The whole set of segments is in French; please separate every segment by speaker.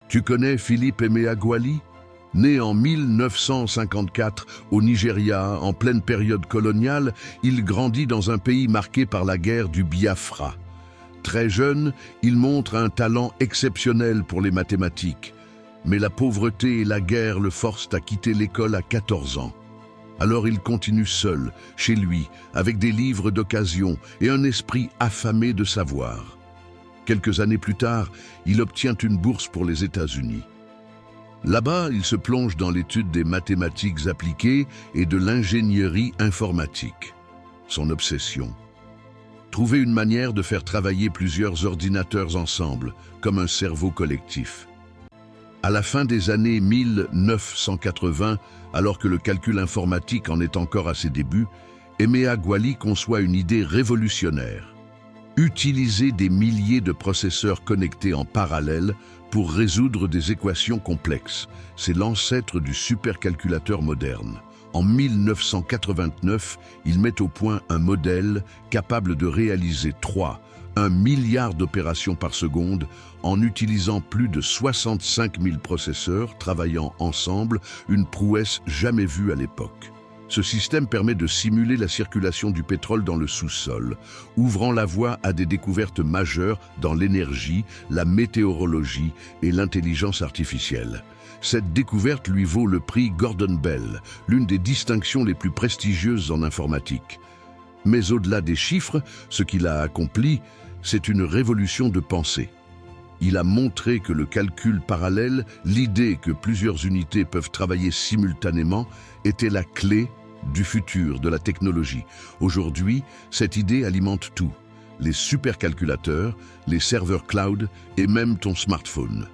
Speaker 1: Tu connais Philippe Emeagwali? Né en 1954 au Nigeria, en pleine période coloniale, il grandit dans un pays marqué par la guerre du Biafra. Très jeune, il montre un talent exceptionnel pour les mathématiques. Mais la pauvreté et la guerre le forcent à quitter l'école à 14 ans. Alors il continue seul, chez lui, avec des livres d'occasion et un esprit affamé de savoir. Quelques années plus tard, il obtient une bourse pour les États-Unis. Là-bas, il se plonge dans l'étude des mathématiques appliquées et de l'ingénierie informatique. Son obsession: trouver une manière de faire travailler plusieurs ordinateurs ensemble, comme un cerveau collectif. À la fin des années 1980, alors que le calcul informatique en est encore à ses débuts, Emeagwali conçoit une idée révolutionnaire: utiliser des milliers de processeurs connectés en parallèle pour résoudre des équations complexes. C'est l'ancêtre du supercalculateur moderne. En 1989, il met au point un modèle capable de réaliser 1 milliard d'opérations par seconde en utilisant plus de 65 000 processeurs travaillant ensemble, une prouesse jamais vue à l'époque. Ce système permet de simuler la circulation du pétrole dans le sous-sol, ouvrant la voie à des découvertes majeures dans l'énergie, la météorologie et l'intelligence artificielle. Cette découverte lui vaut le prix Gordon Bell, l'une des distinctions les plus prestigieuses en informatique. Mais au-delà des chiffres, ce qu'il a accompli, c'est une révolution de pensée. Il a montré que le calcul parallèle, l'idée que plusieurs unités peuvent travailler simultanément, était la clé du futur de la technologie. Aujourd'hui, cette idée alimente tout: les supercalculateurs, les serveurs cloud et même ton smartphone.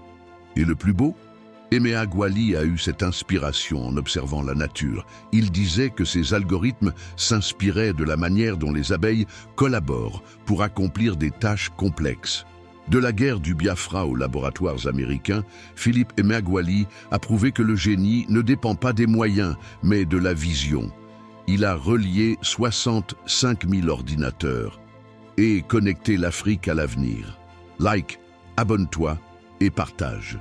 Speaker 1: Et le plus beau? Emeagwali a eu cette inspiration en observant la nature. Il disait que ces algorithmes s'inspiraient de la manière dont les abeilles collaborent pour accomplir des tâches complexes. De la guerre du Biafra aux laboratoires américains, Philippe Emeagwali a prouvé que le génie ne dépend pas des moyens, mais de la vision. Il a relié 65 000 ordinateurs et connecté l'Afrique à l'avenir. Like, abonne-toi et partage.